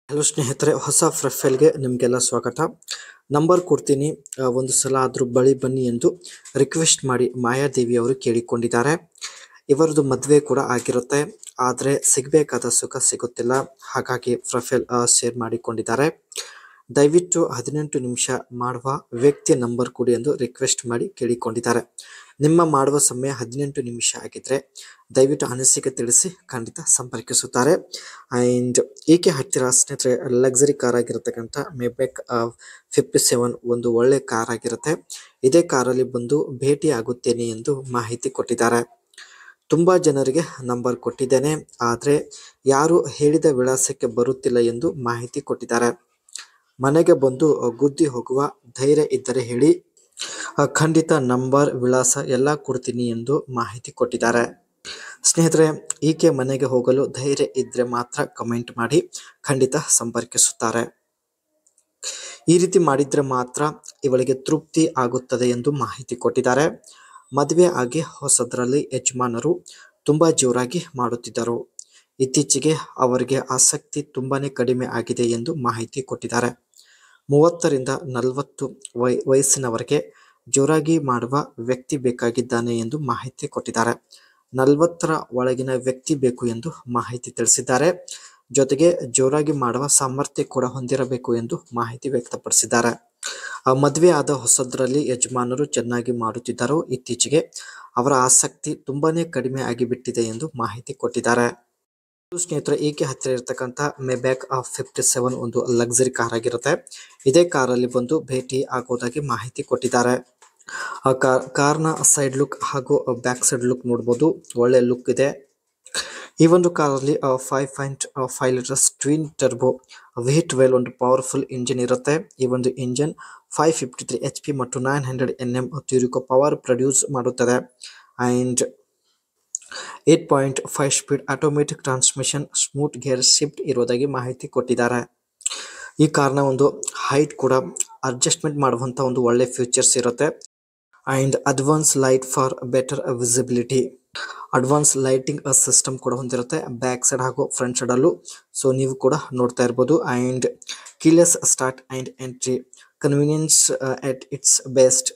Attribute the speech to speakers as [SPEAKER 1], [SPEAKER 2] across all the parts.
[SPEAKER 1] Hello ಸ್ನೇಹಿತರೆ, ಹೊಸ ಪ್ರೊಫೈಲ್ಗೆ ನಿಮಗೆಲ್ಲ ಸ್ವಾಗತ. ನಂಬರ್ ಕೊಡ್ತೀನಿ, ಒಂದು ಸಲ ಆದರೂ ಬಳಿ ಬನ್ನಿ ಎಂದು ರಿಕ್ವೆಸ್ಟ್ ಮಾಡಿ ಮಾಯಾದೇವಿ ಅವರು ಕೇಳಿಕೊಂಡಿದ್ದಾರೆ. ಇವರದು ಮದುವೆ ಕೂಡ ಆಗಿರುತ್ತೆ, ಆದರೆ ಸಿಗಬೇಕಾದ ಸುಖ ಸಿಗುತ್ತಿಲ್ಲ. ಹಾಗಾಗಿ ಪ್ರೊಫೈಲ್ ಶೇರ್ ಮಾಡಿಕೊಂಡಿದ್ದಾರೆ. ದಯವಿಟ್ಟು 18 ನಿಮಿಷ ಮಾಡುವ ವ್ಯಕ್ತಿಯ ನಂಬರ್ ಕೊಡಿ ಎಂದು ರಿಕ್ವೆಸ್ಟ್ ಮಾಡಿ ಕೇಳಿಕೊಂಡಿದ್ದಾರೆ. ನಿಮ್ಮ ಮಾಡುವ ಸಮಯ 18 ನಿಮಿಷ ಆಗಿದ್ರೆ ದಯವಿಟ್ಟು ಅನಿಸಿಕೆ ತಿಳಿಸಿ, ಖಂಡಿತ ಸಂಪರ್ಕಿಸುತ್ತಾರೆ. ಆ್ಯಂಡ್ ಈಕೆ ಹತ್ತಿರ ಸ್ನೇಹಿತರೆ ಲಕ್ಸರಿ ಕಾರ್ ಆಗಿರತಕ್ಕಂಥ ಮೇಬ್ಯಾಕ್ 57 ಒಂದು ಒಳ್ಳೆ ಕಾರ್ ಆಗಿರುತ್ತೆ. ಇದೇ ಕಾರಲ್ಲಿ ಬಂದು ಭೇಟಿ ಆಗುತ್ತೇನೆ ಎಂದು ಮಾಹಿತಿ ಕೊಟ್ಟಿದ್ದಾರೆ. ತುಂಬ ಜನರಿಗೆ ನಂಬರ್ ಕೊಟ್ಟಿದ್ದೇನೆ, ಆದರೆ ಯಾರು ಹೇಳಿದ ವಿಳಾಸಕ್ಕೆ ಬರುತ್ತಿಲ್ಲ ಎಂದು ಮಾಹಿತಿ ಕೊಟ್ಟಿದ್ದಾರೆ. ಮನೆಗೆ ಬಂದು ಗುದ್ದಿ ಹೋಗುವ ಧೈರ್ಯ ಇದ್ದರೆ ಹೇಳಿ, ಖಂಡಿತ ನಂಬರ್ ವಿಳಾಸ ಎಲ್ಲ ಕೊಡ್ತೀನಿ ಎಂದು ಮಾಹಿತಿ ಕೊಟ್ಟಿದ್ದಾರೆ. ಸ್ನೇಹಿತರೆ, ಈಕೆ ಮನೆಗೆ ಹೋಗಲು ಧೈರ್ಯ ಇದ್ದರೆ ಮಾತ್ರ ಕಮೆಂಟ್ ಮಾಡಿ, ಖಂಡಿತ ಸಂಪರ್ಕಿಸುತ್ತಾರೆ. ಈ ರೀತಿ ಮಾಡಿದರೆ ಮಾತ್ರ ಇವಳಿಗೆ ತೃಪ್ತಿ ಆಗುತ್ತದೆ ಎಂದು ಮಾಹಿತಿ ಕೊಟ್ಟಿದ್ದಾರೆ. ಮದುವೆ ಆಗಿ ಹೊಸದರಲ್ಲಿ ಯಜಮಾನರು ತುಂಬ ಜೋರಾಗಿ ಮಾಡುತ್ತಿದ್ದರು. ಇತ್ತೀಚೆಗೆ ಅವರಿಗೆ ಆಸಕ್ತಿ ತುಂಬಾನೇ ಕಡಿಮೆ ಆಗಿದೆ ಎಂದು ಮಾಹಿತಿ ಕೊಟ್ಟಿದ್ದಾರೆ. 30 ರಿಂದ 40 ವಯಸ್ಸಿನವರೆಗೆ ಜೋರಾಗಿ ಮಾಡುವ ವ್ಯಕ್ತಿ ಬೇಕಾಗಿದ್ದಾನೆ ಎಂದು ಮಾಹಿತಿ ಕೊಟ್ಟಿದ್ದಾರೆ. 40ರ ಒಳಗಿನ ವ್ಯಕ್ತಿ ಬೇಕು ಎಂದು ಮಾಹಿತಿ ತಿಳಿಸಿದ್ದಾರೆ. ಜೊತೆಗೆ ಜೋರಾಗಿ ಮಾಡುವ ಸಾಮರ್ಥ್ಯ ಕೂಡ ಹೊಂದಿರಬೇಕು ಎಂದು ಮಾಹಿತಿ ವ್ಯಕ್ತಪಡಿಸಿದ್ದಾರೆ. ಮದುವೆ ಆದ ಹೊಸದರಲ್ಲಿ ಯಜಮಾನರು ಚೆನ್ನಾಗಿ ಮಾಡುತ್ತಿದ್ದರು. ಇತ್ತೀಚೆಗೆ ಅವರ ಆಸಕ್ತಿ ತುಂಬಾನೇ ಕಡಿಮೆ ಆಗಿಬಿಟ್ಟಿದೆ ಎಂದು ಮಾಹಿತಿ ಕೊಟ್ಟಿದ್ದಾರೆ. ಸ್ನೇಹಿತರೆ, ಈಕೆ ಹತ್ತಿರ ಇರತಕ್ಕಂಥ ಮೇಬ್ಯಾಕ್ 57 ಒಂದು ಲಕ್ಸರಿ ಕಾರ್ ಆಗಿರುತ್ತೆ. ಇದೇ ಕಾರಲ್ಲಿ ಬಂದು ಭೇಟಿ ಆಗೋದಾಗಿ ಮಾಹಿತಿ ಕೊಟ್ಟಿದ್ದಾರೆ. ಕಾರ್ನ ಸೈಡ್ ಲುಕ್ ಹಾಗೂ ಬ್ಯಾಕ್ ಸೈಡ್ ಲುಕ್ ನೋಡ್ಬೋದು, ಒಳ್ಳೆ ಲುಕ್ ಇದೆ. ಈ ಒಂದು ಕಾರಲ್ಲಿ 5.5 ಲೀಟರ್ಸ್ ಟ್ವಿನ್ ಟರ್ಬೋ V12 ಒಂದು ಪವರ್ಫುಲ್ ಇಂಜಿನ್ ಇರುತ್ತೆ. ಈ ಒಂದು ಇಂಜಿನ್ 553 HP ಮತ್ತು 900 Nm ತಿರುಗೋ ಪವರ್ ಪ್ರೊಡ್ಯೂಸ್ ಮಾಡುತ್ತದೆ. And 8.5 speed automatic transmission, smooth gear shift ಇರೋದಾಗಿ ಮಾಹಿತಿ ಕೊಟ್ಟಿದ್ದಾರೆ. ಈ ಕಾರ್ನ ಒಂದು ಹೈಟ್ ಕೂಡ ಅಡ್ಜಸ್ಟ್ಮೆಂಟ್ ಮಾಡುವಂಥ ಒಂದು ಒಳ್ಳೆ ಫೀಚರ್ಸ್ ಇರುತ್ತೆ. And advance light for better visibility, advance lighting system ಕೂಡ ಹೊಂದಿರುತ್ತೆ ಬ್ಯಾಕ್ ಸೈಡ್ ಹಾಗೂ ಫ್ರಂಟ್ ಸೈಡಲ್ಲೂ. ಸೊ ನೀವು ಕೂಡ ನೋಡ್ತಾ ಇರ್ಬೋದು. And keyless start and entry, convenience at it's best.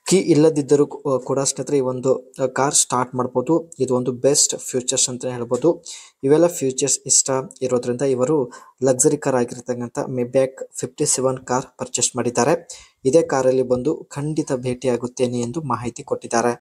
[SPEAKER 1] Key ಇಲ್ಲದಿದ್ದರೂ ಕೂಡ ಸ್ನೇಹಿತರೆ ಈ ಒಂದು ಕಾರ್ ಸ್ಟಾರ್ಟ್ ಮಾಡ್ಬೋದು. ಇದು ಒಂದು ಬೆಸ್ಟ್ ಫ್ಯೂಚರ್ಸ್ ಅಂತ ಹೇಳ್ಬೋದು. ಇವೆಲ್ಲ ಫ್ಯೂಚರ್ಸ್ ಇಷ್ಟ ಇರೋದ್ರಿಂದ ಇವರು ಲಕ್ಸರಿ ಕಾರ್ ಆಗಿರ್ತಕ್ಕಂಥ ಮೇಬ್ಯಾಕ್ 57 ಕಾರ್ ಪರ್ಚೇಸ್ ಮಾಡಿದ್ದಾರೆ. ಇದೇ ಕಾರಲ್ಲಿ ಬಂದು ಖಂಡಿತ ಭೇಟಿ ಆಗುತ್ತೇನೆ ಎಂದು ಮಾಹಿತಿ ಕೊಟ್ಟಿದ್ದಾರೆ.